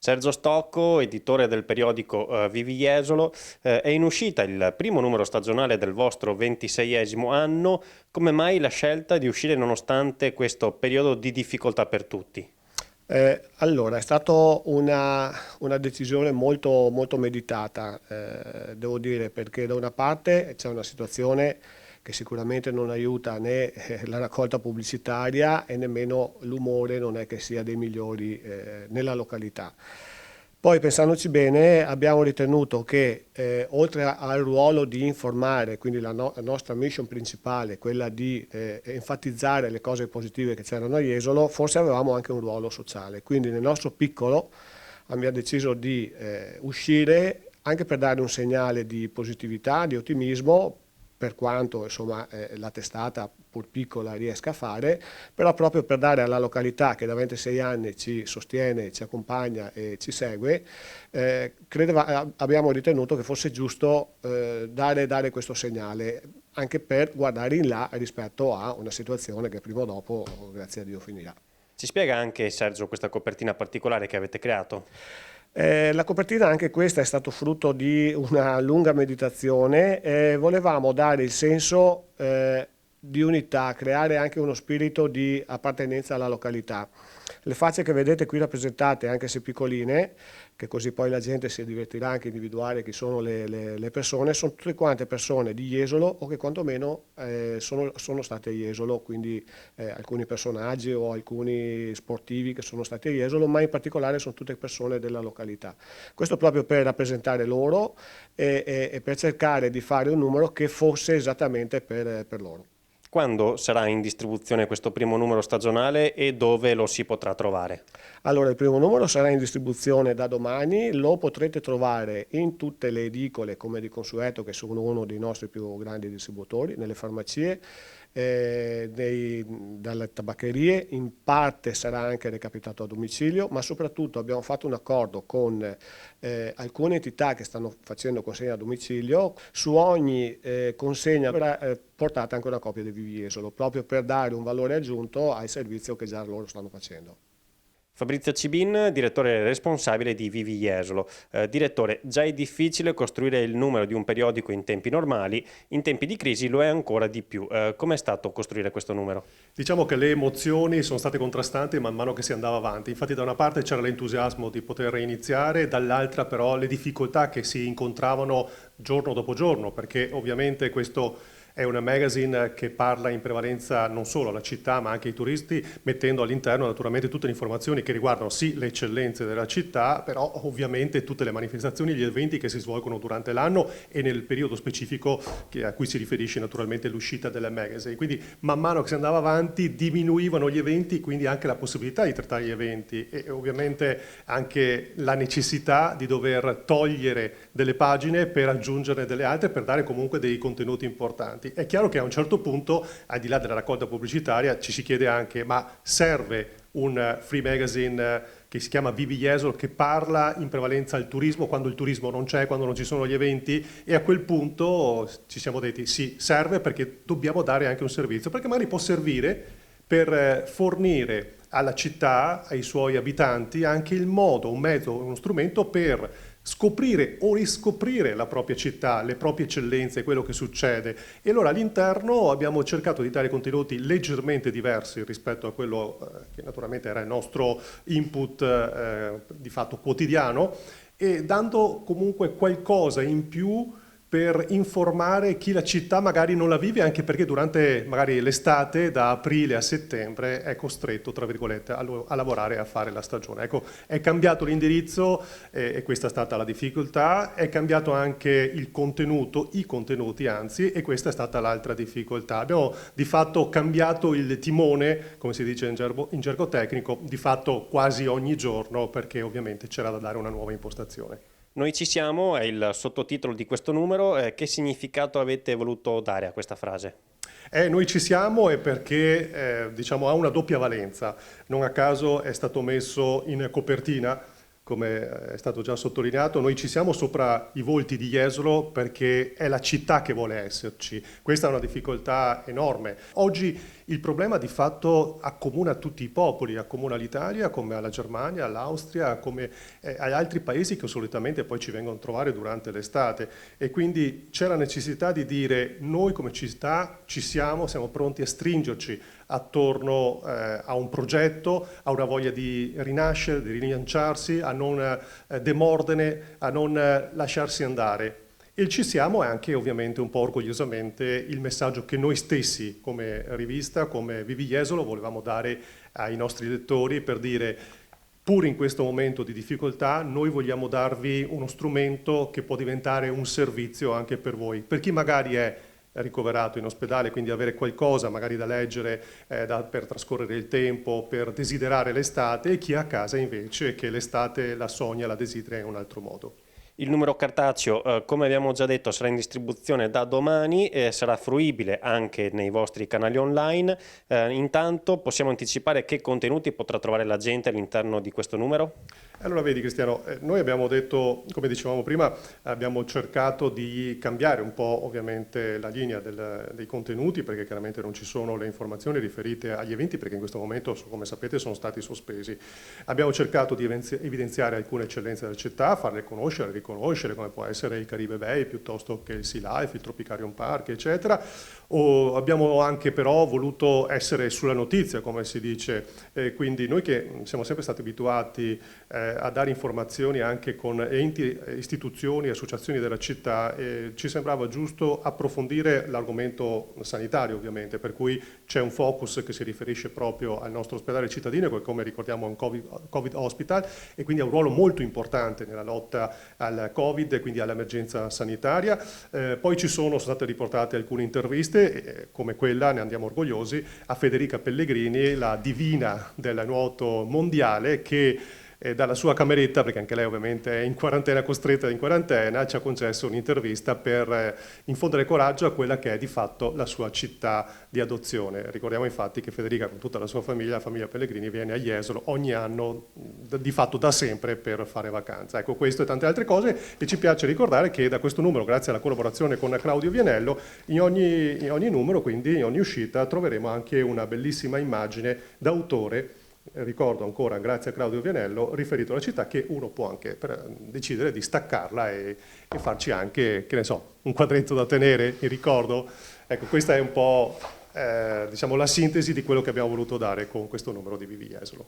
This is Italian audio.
Sergio Stocco, editore del periodico Vivi Jesolo, è in uscita il primo numero stagionale del vostro 26esimo anno. Come mai la scelta di uscire nonostante questo periodo di difficoltà per tutti? Allora, è stata una decisione molto, molto meditata, devo dire, perché da una parte c'è una situazione che sicuramente non aiuta né la raccolta pubblicitaria e nemmeno l'umore non è che sia dei migliori nella località. Poi pensandoci bene abbiamo ritenuto che oltre al ruolo di informare, quindi la nostra mission principale, quella di enfatizzare le cose positive che c'erano a Jesolo, forse avevamo anche un ruolo sociale. Quindi nel nostro piccolo abbiamo deciso di uscire anche per dare un segnale di positività, di ottimismo, per quanto insomma, la testata pur piccola riesca a fare, però proprio per dare alla località che da 26 anni ci sostiene, ci accompagna e ci segue, abbiamo ritenuto che fosse giusto dare questo segnale, anche per guardare in là rispetto a una situazione che prima o dopo, grazie a Dio, finirà. Ci spiega anche, Sergio, questa copertina particolare che avete creato? La copertina, anche questa, è stato frutto di una lunga meditazione. Volevamo dare il senso di unità, creare anche uno spirito di appartenenza alla località. Le facce che vedete qui rappresentate, anche se piccoline, che così poi la gente si divertirà anche a individuare chi sono le persone, sono tutte quante persone di Jesolo o che quantomeno sono state a Jesolo, quindi alcuni personaggi o alcuni sportivi che sono stati a Jesolo, ma in particolare sono tutte persone della località. Questo proprio per rappresentare loro e per cercare di fare un numero che fosse esattamente per loro. Quando sarà in distribuzione questo primo numero stagionale e dove lo si potrà trovare? Allora, il primo numero sarà in distribuzione da domani, lo potrete trovare in tutte le edicole come di consueto, che sono uno dei nostri più grandi distributori, nelle farmacie, dalle tabaccherie, in parte sarà anche recapitato a domicilio, ma soprattutto abbiamo fatto un accordo con alcune entità che stanno facendo consegna a domicilio. Su ogni consegna verrà portata anche una copia di Vivi Jesolo, proprio per dare un valore aggiunto al servizio che già loro stanno facendo. Fabrizio Cibin, direttore responsabile di Vivi Jesolo. Direttore, già è difficile costruire il numero di un periodico in tempi normali, in tempi di crisi lo è ancora di più. Com'è stato costruire questo numero? Diciamo che le emozioni sono state contrastanti man mano che si andava avanti. Infatti da una parte c'era l'entusiasmo di poter iniziare, dall'altra però le difficoltà che si incontravano giorno dopo giorno, perché ovviamente questo è una magazine che parla in prevalenza non solo alla città ma anche ai turisti, mettendo all'interno naturalmente tutte le informazioni che riguardano sì le eccellenze della città, però ovviamente tutte le manifestazioni, gli eventi che si svolgono durante l'anno e nel periodo specifico a cui si riferisce naturalmente l'uscita della magazine. Quindi man mano che si andava avanti diminuivano gli eventi, quindi anche la possibilità di trattare gli eventi e ovviamente anche la necessità di dover togliere delle pagine per aggiungerne delle altre, per dare comunque dei contenuti importanti. È chiaro che a un certo punto, al di là della raccolta pubblicitaria, ci si chiede anche, ma serve un free magazine che si chiama Vivi Jesolo, che parla in prevalenza al turismo, quando il turismo non c'è, quando non ci sono gli eventi? E a quel punto ci siamo detti, sì, serve perché dobbiamo dare anche un servizio, perché magari può servire per fornire alla città, ai suoi abitanti, anche il modo, un mezzo, uno strumento per scoprire o riscoprire la propria città, le proprie eccellenze, quello che succede. E allora all'interno abbiamo cercato di dare contenuti leggermente diversi rispetto a quello che naturalmente era il nostro input di fatto quotidiano, e dando comunque qualcosa in più per informare chi la città magari non la vive, anche perché durante magari l'estate, da aprile a settembre, è costretto, tra virgolette, a lavorare e a fare la stagione. Ecco, è cambiato l'indirizzo e questa è stata la difficoltà, è cambiato anche il contenuto, i contenuti anzi, e questa è stata l'altra difficoltà. Abbiamo di fatto cambiato il timone, come si dice in gergo tecnico, di fatto quasi ogni giorno, perché ovviamente c'era da dare una nuova impostazione. Noi ci siamo, è il sottotitolo di questo numero. Che significato avete voluto dare a questa frase? Noi ci siamo è perché diciamo, ha una doppia valenza. Non a caso è stato messo in copertina, come è stato già sottolineato. Noi ci siamo sopra i volti di Jesolo perché è la città che vuole esserci. Questa è una difficoltà enorme. Oggi Il problema di fatto accomuna tutti i popoli, accomuna l'Italia come alla Germania, all'Austria, come agli altri paesi che solitamente poi ci vengono a trovare durante l'estate, e quindi c'è la necessità di dire noi come città ci siamo pronti a stringerci attorno a un progetto, a una voglia di rinascere, di rilanciarsi, a non demordere, a non lasciarsi andare. Il ci siamo è anche ovviamente un po' orgogliosamente il messaggio che noi stessi come rivista, come Vivi Jesolo, volevamo dare ai nostri lettori per dire pur in questo momento di difficoltà noi vogliamo darvi uno strumento che può diventare un servizio anche per voi. Per chi magari è ricoverato in ospedale, quindi avere qualcosa magari da leggere per trascorrere il tempo, per desiderare l'estate, e chi è a casa invece che l'estate la sogna, la desidera in un altro modo. Il numero cartaceo, come abbiamo già detto, sarà in distribuzione da domani e sarà fruibile anche nei vostri canali online. Intanto possiamo anticipare che contenuti potrà trovare la gente all'interno di questo numero? Allora vedi Cristiano, noi abbiamo detto, come dicevamo prima, abbiamo cercato di cambiare un po' ovviamente la linea dei contenuti, perché chiaramente non ci sono le informazioni riferite agli eventi, perché in questo momento, come sapete, sono stati sospesi. Abbiamo cercato di evidenziare alcune eccellenze della città, farle conoscere, riconoscere, come può essere il Caribe Bay, piuttosto che il Sea Life, il Tropicarium Park, eccetera. Abbiamo anche però voluto essere sulla notizia, come si dice, quindi noi che siamo sempre stati abituati a dare informazioni anche con enti, istituzioni, associazioni della città, ci sembrava giusto approfondire l'argomento sanitario ovviamente, per cui c'è un focus che si riferisce proprio al nostro ospedale cittadino, che come ricordiamo è un Covid Hospital, e quindi ha un ruolo molto importante nella lotta al Covid e quindi all'emergenza sanitaria. Poi sono state riportate alcune interviste, come quella, ne andiamo orgogliosi, a Federica Pellegrini, la divina del nuoto mondiale, che dalla sua cameretta, perché anche lei ovviamente è in quarantena, costretta in quarantena, ci ha concesso un'intervista per infondere coraggio a quella che è di fatto la sua città di adozione. Ricordiamo infatti che Federica con tutta la sua famiglia, la famiglia Pellegrini, viene a Jesolo ogni anno, di fatto da sempre, per fare vacanza. Ecco, questo e tante altre cose, e ci piace ricordare che da questo numero, grazie alla collaborazione con Claudio Vianello, in ogni numero, quindi in ogni uscita, troveremo anche una bellissima immagine d'autore, ricordo ancora, grazie a Claudio Vianello, riferito alla città, che uno può anche decidere di staccarla e farci anche, che ne so, un quadretto da tenere in ricordo. Ecco, questa è un po' diciamo la sintesi di quello che abbiamo voluto dare con questo numero di Vivi Jesolo.